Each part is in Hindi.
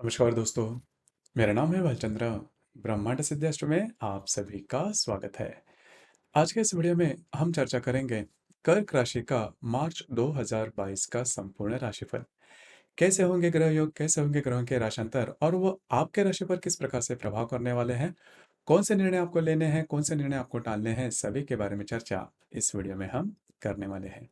नमस्कार दोस्तों, मेरा नाम है भालचंद्र। ब्रह्मांड सिद्धाश्रम में आप सभी का स्वागत है। आज के इस वीडियो में हम चर्चा करेंगे कर्क राशि का मार्च 2022 का संपूर्ण राशिफल। कैसे होंगे ग्रह योग, कैसे होंगे ग्रहों के राशांतर और वो आपके राशि पर किस प्रकार से प्रभाव करने वाले हैं, कौन से निर्णय आपको लेने हैं, कौन से निर्णय आपको टालने हैं, सभी के बारे में चर्चा इस वीडियो में हम करने वाले हैं।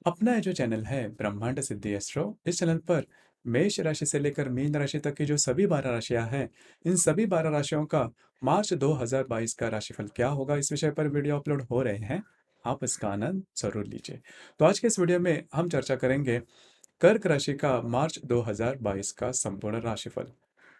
अपना ये जो चैनल है ब्रह्मांड सिद्धि एस्ट्रो, इस चैनल पर मेष राशि से लेकर मीन राशि तक की जो सभी 12 राशियां हैं, इन सभी 12 राशियों का मार्च 2022 का राशिफल क्या होगा, इस विषय पर वीडियो अपलोड हो रहे हैं। आप इसका आनंद जरूर लीजिए। तो आज के इस वीडियो में हम चर्चा करेंगे कर्क राशि का मार्च 2022 का संपूर्ण राशिफल।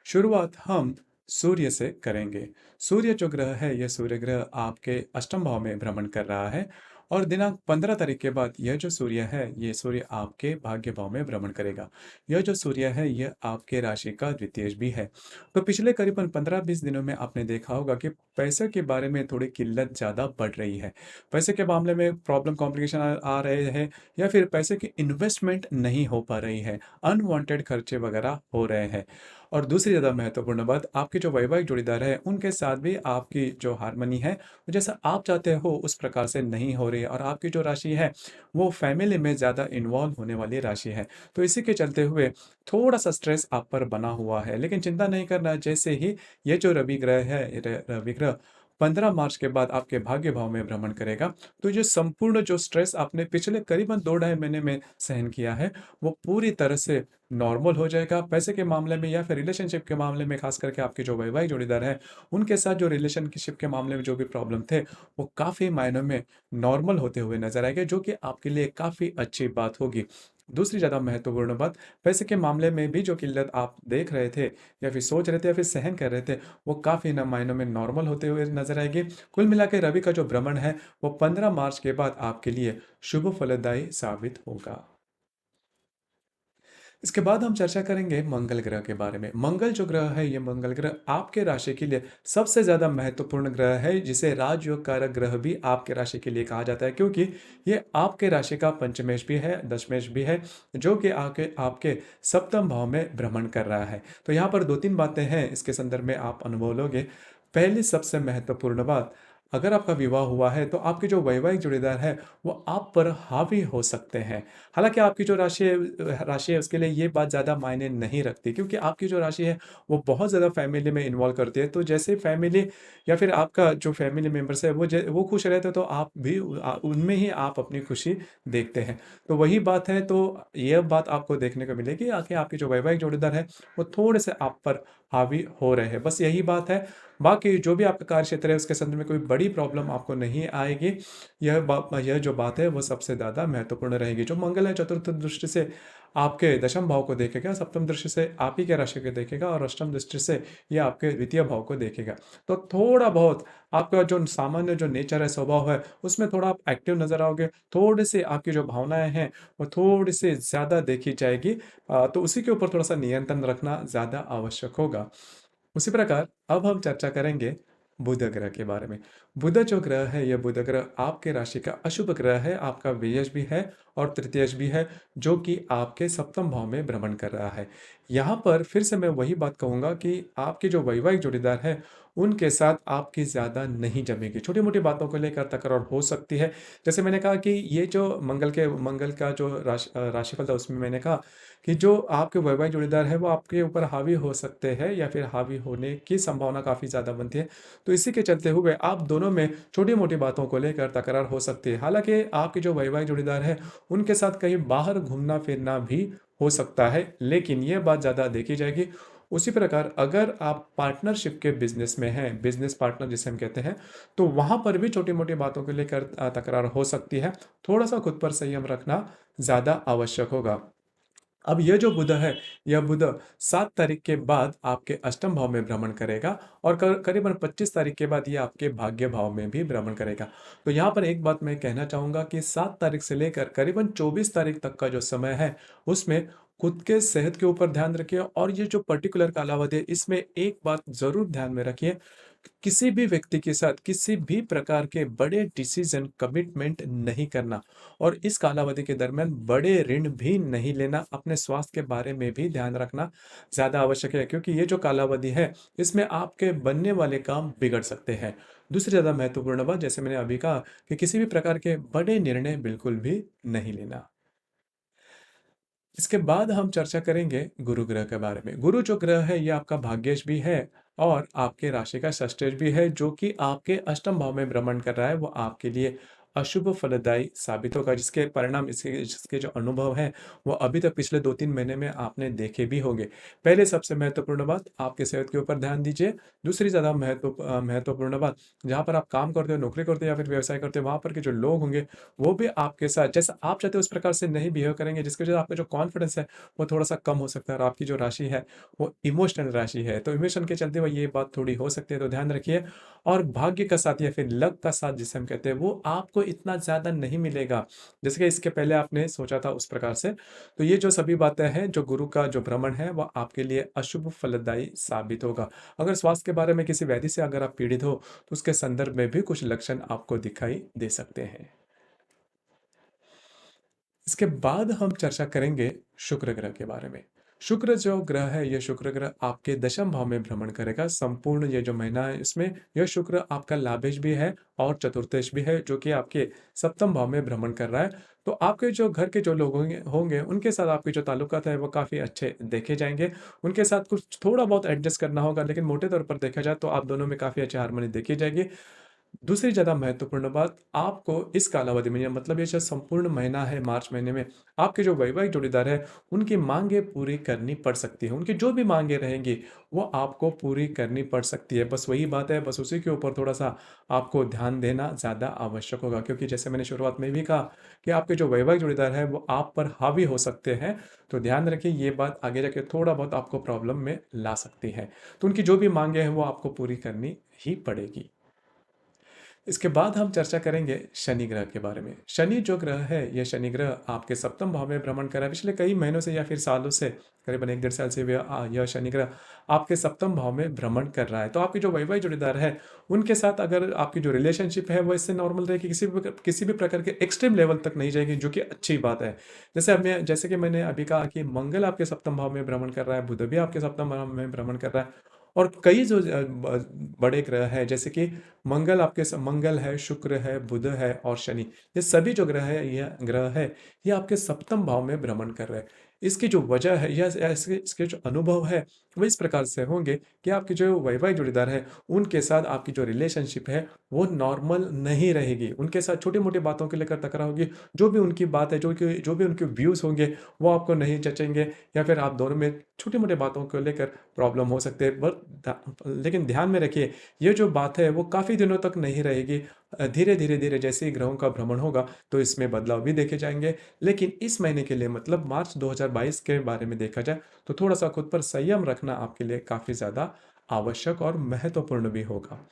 शुरुआत हम सूर्य से करेंगे। सूर्य जो ग्रह है, यह सूर्य ग्रह आपके अष्टम भाव में भ्रमण कर रहा है और दिनांक 15 तारीख के बाद यह जो सूर्य है, ये सूर्य आपके भाग्य भाव में भ्रमण करेगा। यह जो सूर्य है, यह आपके राशि का द्वितीय भी है। तो पिछले करीबन 15-20 दिनों में आपने देखा होगा कि पैसे के बारे में थोड़ी किल्लत ज़्यादा बढ़ रही है। पैसे के मामले में प्रॉब्लम कॉम्प्लिकेशन आ रहे हैं या फिर पैसे की इन्वेस्टमेंट नहीं हो पा रही है, अनवांटेड खर्चे वगैरह हो रहे हैं। और दूसरी ज़्यादा महत्वपूर्ण बात, आपके जो वैवाहिक जोड़ीदार है उनके साथ भी आपकी जो हारमनी है, वो जैसा आप चाहते हो उस प्रकार से नहीं हो रही है और आपकी जो राशि है वो फैमिली में ज़्यादा इन्वॉल्व होने वाली राशि है। तो इसी के चलते हुए थोड़ा सा स्ट्रेस आप पर बना हुआ है, लेकिन चिंता नहीं करना। जैसे ही ये जो रवि ग्रह है, रवि ग्रह 15 मार्च के बाद आपके भाग्य भाव में भ्रमण करेगा, तो ये संपूर्ण जो स्ट्रेस आपने पिछले करीबन 2 ढाई महीने में सहन किया है, वो पूरी तरह से नॉर्मल हो जाएगा। पैसे के मामले में या फिर रिलेशनशिप के मामले में, खास करके आपके जो वैवाहिक जोड़ीदार हैं, उनके साथ जो रिलेशनशिप के मामले में जो भी प्रॉब्लम थे, वो काफ़ी मायनों में नॉर्मल होते हुए नजर आएंगे, जो कि आपके लिए काफ़ी अच्छी बात होगी। दूसरी ज़्यादा महत्वपूर्ण बात, पैसे के मामले में भी जो किल्लत आप देख रहे थे या फिर सोच रहे थे या फिर सहन कर रहे थे, वो काफ़ी ना मायनों में नॉर्मल होते हुए नजर आएगी। कुल मिला के रवि का जो भ्रमण है, वो 15 मार्च के बाद आपके लिए शुभ फलदायी साबित होगा। इसके बाद हम चर्चा करेंगे मंगल ग्रह के बारे में। मंगल जो ग्रह है, ये मंगल ग्रह आपके राशि के लिए सबसे ज़्यादा महत्वपूर्ण ग्रह है, जिसे राजयोग कारक ग्रह भी आपके राशि के लिए कहा जाता है, क्योंकि ये आपके राशि का पंचमेश भी है, दशमेश भी है, जो कि आपके आपके सप्तम भाव में भ्रमण कर रहा है। तो यहाँ पर 2-3 बातें हैं, इसके संदर्भ में आप अनुभव लोगे। पहली सबसे महत्वपूर्ण बात, अगर आपका विवाह हुआ है तो आपके जो वैवाहिक जोड़ीदार है, वो आप पर हावी हो सकते हैं। हालाँकि आपकी जो राशि है उसके लिए ये बात ज़्यादा मायने नहीं रखती, क्योंकि आपकी जो राशि है वो बहुत ज़्यादा फैमिली में इन्वॉल्व करती है। तो जैसे फैमिली या फिर आपका जो फैमिली मेंबर्स है वो खुश रहते हैं, तो आप भी उनमें ही आप अपनी खुशी देखते हैं। तो वही बात है, तो ये बात आपको देखने को मिलेगी कि आपके जो वैवाहिक जोड़ीदार है, वो थोड़े से आप पर हावी हो रहे हैं। बस यही बात है। बाकी जो भी आपका कार्य क्षेत्र है उसके संदर्भ में कोई बड़ी प्रॉब्लम आपको नहीं आएगी। यह जो बात है वो सबसे ज़्यादा महत्वपूर्ण रहेगी। जो मंगल है, चतुर्थ दृष्टि से आपके दशम भाव को देखेगा, सप्तम दृष्टि से आप ही के राशि को देखेगा और अष्टम दृष्टि से ये आपके द्वितीय भाव को देखेगा। तो थोड़ा बहुत आपका जो सामान्य जो नेचर है, स्वभाव है, उसमें थोड़ा आप एक्टिव नजर आओगे। थोड़ी सी आपकी जो भावनाएं हैं वो थोड़ी सी ज़्यादा देखी जाएगी। तो उसी के ऊपर थोड़ा सा नियंत्रण रखना ज़्यादा आवश्यक होगा। उसी प्रकार अब हम चर्चा करेंगे बुध ग्रह के बारे में। बुध जो ग्रह है, यह बुध ग्रह आपके राशि का अशुभ ग्रह है, आपका व्ययज भी है और तृतीयज भी है, जो कि आपके सप्तम भाव में भ्रमण कर रहा है। यहाँ पर फिर से मैं वही बात कहूंगा कि आपके जो वैवाहिक जोड़ीदार है, उनके साथ आपकी ज़्यादा नहीं जमेगी। छोटी मोटी बातों को लेकर तकरार हो सकती है। जैसे मैंने कहा कि ये जो मंगल का जो राशिफल था, उसमें मैंने कहा कि जो आपके वैवाहिक जोड़ीदार है वो आपके ऊपर हावी हो सकते हैं या फिर हावी होने की संभावना काफ़ी ज़्यादा बनती है। तो इसी के चलते हुए आप दोनों में छोटी-मोटी बातों को लेकर तकरार हो सकती है। हालाँकि आपके जो वैवाहिक जोड़ीदार है, उनके साथ कहीं बाहर घूमना-फिरना भी हो सकता है, लेकिन ये बात ज़्यादा देखी जाएगी। उसी प्रकार अगर आप पार्टनरशिप के बिज़नेस में हैं, बिज़नेस पार्टनर जिसे हम कहते हैं, तो वहाँ पर भी छोटी-मोटी बातों को लेकर तकरार हो सकती है। थोड़ा-सा खुद पर संयम रखना ज़्यादा आवश्यक होगा। अब यह जो बुध है, यह बुध 7 तारीख के बाद आपके अष्टम भाव में भ्रमण करेगा और करीबन 25 तारीख के बाद ये आपके भाग्य भाव में भी भ्रमण करेगा। तो यहाँ पर एक बात मैं कहना चाहूँगा कि 7 तारीख से लेकर करीबन 24 तारीख तक का जो समय है, उसमें खुद के सेहत के ऊपर ध्यान रखिए और ये जो पर्टिकुलर कालावधि है, इसमें एक बात ज़रूर ध्यान में रखिए। किसी भी व्यक्ति के साथ किसी भी प्रकार के बड़े डिसीजन कमिटमेंट नहीं करना और इस कालावधि के दरमियान बड़े ऋण भी नहीं लेना, अपने स्वास्थ्य के बारे में भी ध्यान रखना ज़्यादा आवश्यक है, क्योंकि ये जो कालावधि है इसमें आपके बनने वाले काम बिगड़ सकते हैं। दूसरी ज़्यादा महत्वपूर्ण बात, जैसे मैंने अभी कहा, कि किसी भी प्रकार के बड़े निर्णय बिल्कुल भी नहीं लेना। इसके बाद हम चर्चा करेंगे गुरु ग्रह के बारे में। गुरु जो ग्रह है ये आपका भाग्येश भी है और आपके राशि का षष्ठेश भी है, जो कि आपके अष्टम भाव में भ्रमण कर रहा है। वो आपके लिए अशुभ फलदायी साबित होगा, जिसके परिणाम इसके जिसके जो अनुभव है वो अभी तक पिछले 2-3 महीने में आपने देखे भी होंगे। पहले सबसे महत्वपूर्ण बात, आपके सेहत के ऊपर ध्यान दीजिए। दूसरी ज़्यादा महत्वपूर्ण बात, जहाँ पर आप काम करते हो, नौकरी करते हो या फिर व्यवसाय करते हो, वहाँ पर के जो लोग होंगे वो भी आपके साथ जैसा आप चाहते हो उस प्रकार से नहीं बिहेव करेंगे, जिसकी वजह से आपका जो कॉन्फिडेंस है वो थोड़ा-सा कम हो सकता है। और आपकी जो राशि है वो इमोशनल राशि है, तो इमोशन के चलते हुए ये बात थोड़ी हो सकती है, तो ध्यान रखिए। और भाग्य का साथ या फिर लक का साथ जिसे हम कहते हैं, वो आपको इतना ज़्यादा नहीं मिलेगा, जैसे कि इसके पहले आपने सोचा था उस प्रकार से। तो ये जो सभी बातें हैं, जो गुरु का जो भ्रमण है वो आपके लिए अशुभ फलदायी साबित होगा। अगर स्वास्थ्य के बारे में किसी व्याधि से अगर आप पीड़ित हो, तो उसके संदर्भ में भी कुछ लक्षण आपको दिखाई दे सकते हैं। इसके बाद हम चर्चा करेंगे शुक्र ग्रह के बारे में। शुक्र जो ग्रह है, ये शुक्र ग्रह आपके दशम भाव में भ्रमण करेगा। संपूर्ण ये जो महीना है इसमें यह शुक्र आपका लाभेश भी है और चतुर्थेश भी है, जो कि आपके सप्तम भाव में भ्रमण कर रहा है। तो आपके जो घर के जो लोग होंगे उनके साथ आपके जो ताल्लुकात है वो काफ़ी अच्छे देखे जाएँगे। उनके साथ कुछ थोड़ा बहुत एडजस्ट करना होगा, लेकिन मोटे तौर पर देखा जाए तो आप दोनों में काफ़ी अच्छी हार्मनी देखी जाएगी। दूसरी ज़्यादा महत्वपूर्ण बात, आपको इस कालावधि में, या मतलब ये जो संपूर्ण महीना है मार्च महीने में, आपके जो वैवाहिक जोड़ीदार है उनकी मांगें पूरी करनी पड़ सकती है। उनकी जो भी मांगें रहेंगी वो आपको पूरी करनी पड़ सकती है। बस वही बात है, बस उसी के ऊपर थोड़ा-सा आपको ध्यान देना ज़्यादा आवश्यक होगा, क्योंकि जैसे मैंने शुरुआत में भी कहा कि आपके जो वैवाहिक जोड़ीदार है वो आप पर हावी हो सकते हैं। तो ध्यान रखिए, ये बात आगे जाके थोड़ा बहुत आपको प्रॉब्लम में ला सकती है। तो उनकी जो भी मांगें हैं वो आपको पूरी करनी ही पड़ेगी। इसके बाद हम चर्चा करेंगे शनि ग्रह के बारे में। शनि जो ग्रह है, यह शनि ग्रह आपके सप्तम भाव में भ्रमण कर रहा है। पिछले कई महीनों से या फिर सालों से, करीबन 1 डेढ़ साल से यह शनि ग्रह आपके सप्तम भाव में भ्रमण कर रहा है। तो आपके जो वैवाहिक जोड़ीदार है, उनके साथ अगर आपकी जो रिलेशनशिप है वो इससे नॉर्मल रहेगी, किसी भी प्रकार के एक्सट्रीम लेवल तक नहीं जाएगी, जो कि अच्छी बात है। जैसे कि मैंने अभी कहा कि मंगल आपके सप्तम भाव में भ्रमण कर रहा है, बुध भी आपके सप्तम भाव में भ्रमण कर रहा है। और कई जो बड़े ग्रह हैं, जैसे कि मंगल है, शुक्र है, बुध है और शनि, ये सभी जो ग्रह है ये आपके सप्तम भाव में भ्रमण कर रहे हैं। इसकी जो वजह है या ऐसे इसके जो अनुभव है वो इस प्रकार से होंगे कि आपके जो वैवाहिक जोड़ीदार है उनके साथ आपकी जो रिलेशनशिप है वो नॉर्मल नहीं रहेगी। उनके साथ छोटी मोटी बातों को लेकर तकरार होगी। जो भी उनकी बात है, जो भी उनके व्यूज़ होंगे वो आपको नहीं जचेंगे, या फिर आप दोनों में छोटी मोटी बातों को लेकर प्रॉब्लम हो सकते हैं। लेकिन ध्यान में रखिए, ये जो बात है वो काफ़ी दिनों तक नहीं रहेगी। धीरे जैसे ही ग्रहों का भ्रमण होगा तो इसमें बदलाव भी देखे जाएँगे। लेकिन इस महीने के लिए, मतलब मार्च 2022 के बारे में देखा जाए, तो थोड़ा-सा खुद पर संयम रखना आपके लिए काफ़ी ज़्यादा आवश्यक और महत्वपूर्ण भी होगा।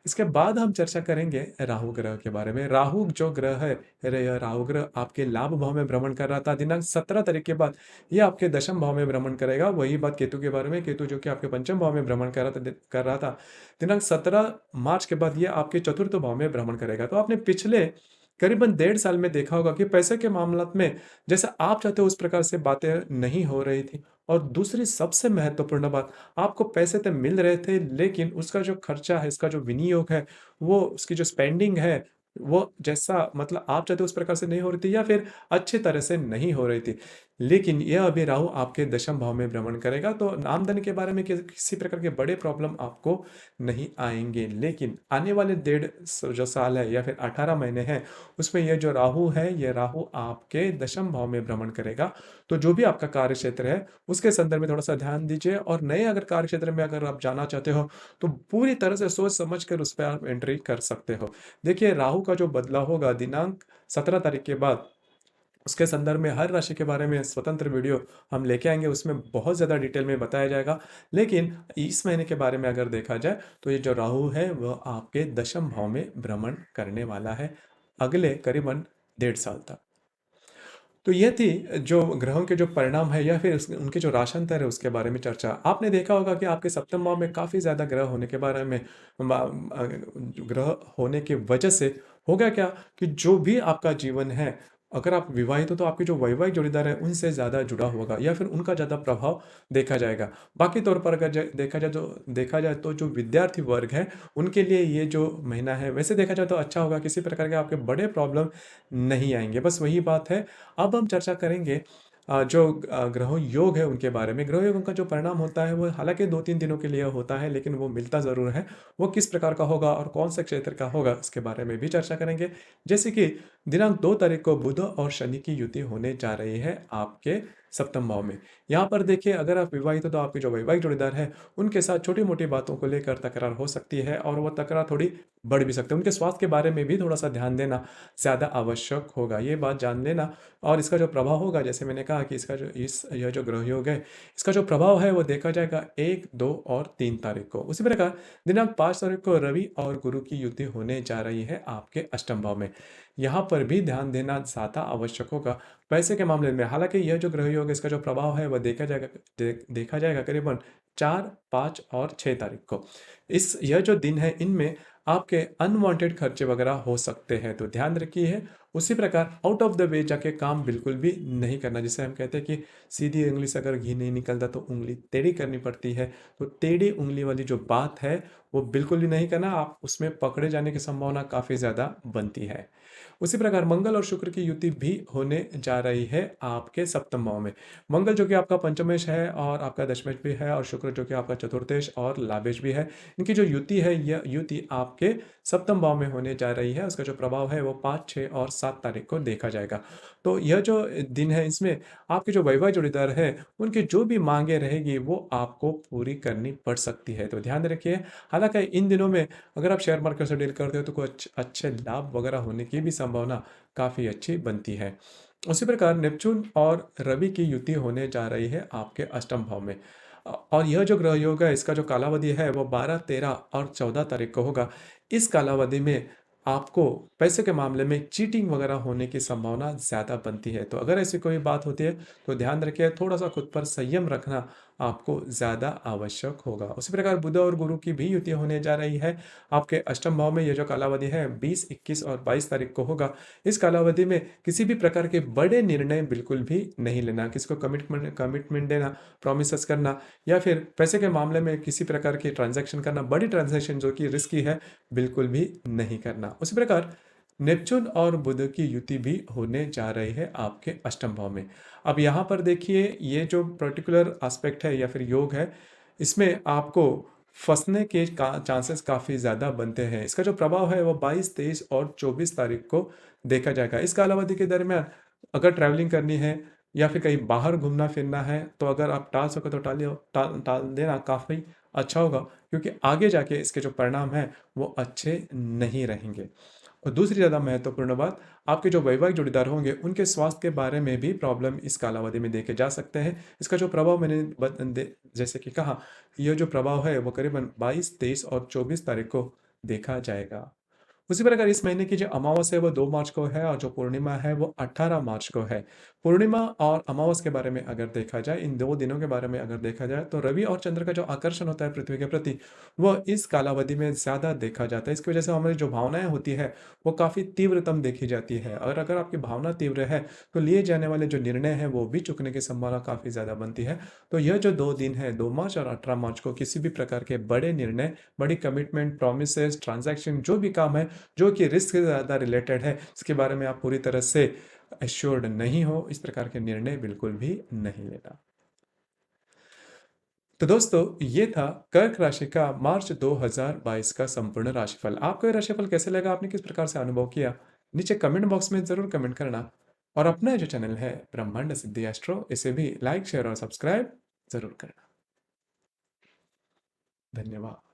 इसके बाद हम चर्चा करेंगे राहु ग्रह के बारे में। राहु जो ग्रह है, राहु ग्रह आपके लाभ भाव में भ्रमण कर रहा था दिनांक 17 तारीख के बाद, ये आपके दशम भाव में भ्रमण करेगा। वही बात केतु के बारे में, केतु जो कि आपके पंचम भाव में भ्रमण कर रहा था दिनांक 17 मार्च के बाद ये आपके चतुर्थ भाव में भ्रमण करेगा। तो आपने पिछले करीबन 1.5 साल में देखा होगा कि पैसे के मामलात में जैसा आप चाहते हो उस प्रकार से बातें नहीं हो रही थी। और दूसरी सबसे महत्वपूर्ण बात, आपको पैसे तो मिल रहे थे, लेकिन उसका जो खर्चा है, इसका जो विनियोग है, वो उसकी जो स्पेंडिंग है, वो जैसा मतलब आप चाहते हो उस प्रकार से नहीं हो रही थी, या फिर अच्छी तरह से नहीं हो रही थी। लेकिन यह अभी राहु आपके दशम भाव में भ्रमण करेगा, तो आमदनी के बारे में किसी प्रकार के बड़े प्रॉब्लम आपको नहीं आएँगे। लेकिन आने वाले डेढ़ जो साल है या फिर 18 महीने हैं, उसमें ये जो राहु है, ये राहु आपके दशम भाव में भ्रमण करेगा। तो जो भी आपका कार्यक्षेत्र है उसके संदर्भ में थोड़ा-सा ध्यान दीजिए, और नए अगर कार्यक्षेत्र में अगर आप जाना चाहते हो, तो पूरी तरह से सोच समझ कर उस पे आप एंट्री कर सकते हो। देखिए, राहु का जो बदलाव होगा दिनांक 17 तारीख के बाद, उसके संदर्भ में हर राशि के बारे में स्वतंत्र वीडियो हम लेके आएँगे, उसमें बहुत ज़्यादा डिटेल में बताया जाएगा। लेकिन इस महीने के बारे में अगर देखा जाए, तो ये जो राहु है वह आपके दशम भाव में भ्रमण करने वाला है, अगले करीबन 1.5 साल तक। तो ये थी जो ग्रहों के जो परिणाम है या फिर उनके जो राशांतर है उसके बारे में चर्चा। आपने देखा होगा कि आपके सप्तम भाव में काफ़ी ज़्यादा ग्रह होने के बारे में ग्रह होने की वजह से होगा क्या कि जो भी आपका जीवन है, अगर आप विवाहित हो तो आपके जो वैवाहिक जोड़ीदार है उनसे ज़्यादा जुड़ा होगा या फिर उनका ज़्यादा प्रभाव देखा जाएगा। बाकी तौर पर अगर देखा जाए तो जो विद्यार्थी वर्ग है उनके लिए ये जो महीना है वैसे देखा जाए तो अच्छा होगा, किसी प्रकार के आपके बड़े प्रॉब्लम नहीं आएंगे। बस वही बात है। अब हम चर्चा करेंगे जो ग्रहों योग है उनके बारे में। ग्रह योग का जो परिणाम होता है वो हालांकि 2-3 दिनों के लिए होता है, लेकिन वो मिलता ज़रूर है। वो किस प्रकार का होगा और कौन से क्षेत्र का होगा उसके बारे में भी चर्चा करेंगे। जैसे कि दिनांक 2 तारीख को बुध और शनि की युति होने जा रही है आपके सप्तम भाव में। यहाँ पर देखिए, अगर आप विवाहित हो तो आपके जो वैवाहिक जोड़ीदार है उनके साथ छोटी-मोटी बातों को लेकर तकरार हो सकती है और वो तकरार थोड़ी बढ़ भी सकती है। उनके स्वास्थ्य के बारे में भी थोड़ा-सा ध्यान देना ज़्यादा आवश्यक होगा। ये बात जान लेना। और इसका जो प्रभाव होगा, जैसे मैंने कहा कि इसका जो इस यह जो ग्रह योग है, इसका जो प्रभाव है वो देखा जाएगा 1, 2 और 3 तारीख को। उसी प्रकार दिनांक 5 तारीख को रवि और गुरु की युति होने जा रही है आपके अष्टम भाव में। यहाँ पर भी ध्यान देना ज़्यादा आवश्यक होगा पैसे के मामले में। हालाँकि यह जो ग्रह योग है इसका जो प्रभाव है वह देखा जाएगा करीबन 4, 5 और 6 तारीख को। यह जो दिन है इनमें आपके अनवांटेड खर्चे वगैरह हो सकते हैं, तो ध्यान रखिए। उसी प्रकार आउट ऑफ द वे जाके काम बिल्कुल भी नहीं करना। जिसे हम कहते हैं कि सीधी उंगली से अगर घी नहीं निकलता तो उंगली टेढ़ी करनी पड़ती है। तो टेढ़ी उंगली वाली जो बात है वो बिल्कुल भी नहीं करना, आप उसमें पकड़े जाने की संभावना काफ़ी ज़्यादा बनती है। उसी प्रकार मंगल और शुक्र की युति भी होने जा रही है आपके सप्तम भाव में। मंगल जो कि आपका पंचमेश है और आपका दशमेश भी है, और शुक्र जो कि आपका चतुर्थेश और लाभेश भी है। इनकी जो युति है यह युति आपके सप्तम भाव में होने जा रही है। उसका जो प्रभाव है वो 5, 6 और 7 तारीख को देखा जाएगा। तो यह जो दिन है इसमें आपके जो वैवाहिक जोड़ीदार है उनकी जो भी मांगे रहेगी वो आपको पूरी करनी पड़ सकती है, तो ध्यान रखिए। हालांकि इन दिनों में अगर आप शेयर मार्केट से डील करते हो तो कुछ अच्छे लाभ वगैरह होने की भी संभावना काफ़ी अच्छी बनती है। उसी प्रकार नेपच्यून और रवि की युति होने जा रही है आपके अष्टम भाव में। और यह जो ग्रह योग है इसका जो कालावधि है वो 12, 13 और 14 तारीख को होगा। इस कालावधि में आपको पैसे के मामले में चीटिंग वगैरह होने की संभावना ज़्यादा बनती है। तो अगर ऐसी कोई बात होती है तो ध्यान रखिए, थोड़ा-सा खुद पर संयम रखना आपको ज़्यादा आवश्यक होगा। उसी प्रकार बुध और गुरु की भी युति होने जा रही है आपके अष्टम भाव में। ये जो कालावधि है 20, 21 और 22 तारीख को होगा। इस कालावधि में किसी भी प्रकार के बड़े निर्णय बिल्कुल भी नहीं लेना, किसी को कमिटमेंट देना, प्रॉमिसेस करना या फिर पैसे के मामले में किसी प्रकार की ट्रांजैक्शन करना, बड़ी ट्रांजैक्शन जो कि रिस्की है, बिल्कुल भी नहीं करना। उसी प्रकार नेपच्यून और बुध की युति भी होने जा रही है आपके अष्टम भाव में। अब यहाँ पर देखिए, ये जो पर्टिकुलर एस्पेक्ट है या फिर योग है, इसमें आपको फंसने के चांसेस काफ़ी ज़्यादा बनते हैं। इसका जो प्रभाव है वो 22, 23 और 24 तारीख को देखा जाएगा। इस कालावधि के दरमियान अगर ट्रैवलिंग करनी है या फिर कहीं बाहर घूमना फिरना है तो अगर आप टाल सको तो टाल टाल देना काफ़ी अच्छा होगा, क्योंकि आगे जाके इसके जो परिणाम हैं वो अच्छे नहीं रहेंगे। और दूसरी ज़्यादा महत्वपूर्ण बात, आपके जो वैवाहिक जोड़ीदार होंगे उनके स्वास्थ्य के बारे में भी प्रॉब्लम इस कालावधि में देखे जा सकते हैं। इसका जो प्रभाव मैंने जैसे कि कहा, यह जो प्रभाव है वो करीबन 22, 23 और 24 तारीख को देखा जाएगा। उसी प्रकार इस महीने की जो अमावस्या है वो 2 मार्च को है और जो पूर्णिमा है वो 18 मार्च को है। पूर्णिमा और अमावस्या के बारे में अगर देखा जाए, इन 2 दिनों के बारे में अगर देखा जाए तो रवि और चंद्र का जो आकर्षण होता है पृथ्वी के प्रति, वह इस कालावधि में ज़्यादा देखा जाता है। इसकी वजह से हमारी जो भावनाएँ होती है वो काफ़ी तीव्रतम देखी जाती है, और अगर आपकी भावना तीव्र है तो लिए जाने वाले जो निर्णय हैं वो भी चूकने की संभावना काफ़ी ज़्यादा बनती है। तो यह जो 2 दिन है, 2 मार्च और 18 मार्च को, किसी भी प्रकार के बड़े निर्णय, बड़ी कमिटमेंट, प्रॉमिसेस, ट्रांज़ैक्शन जो भी काम है जो कि रिस्क से ज़्यादा रिलेटेड है, इसके बारे में आप पूरी तरह से एश्योर्ड नहीं हो, इस प्रकार के निर्णय बिल्कुल भी नहीं लेना। तो दोस्तों, ये था कर्क राशि का मार्च 2022 का संपूर्ण राशिफल। आपको ये राशिफल कैसे लगा? आपने किस प्रकार से अनुभव किया? नीचे कमेंट बॉक्स में ज़रूर कमेंट करना, और अपना जो चैनल है ब्रह्मांड सिद्धि एस्ट्रो, इसे भी लाइक, शेयर और सब्सक्राइब ज़रूर करना। धन्यवाद।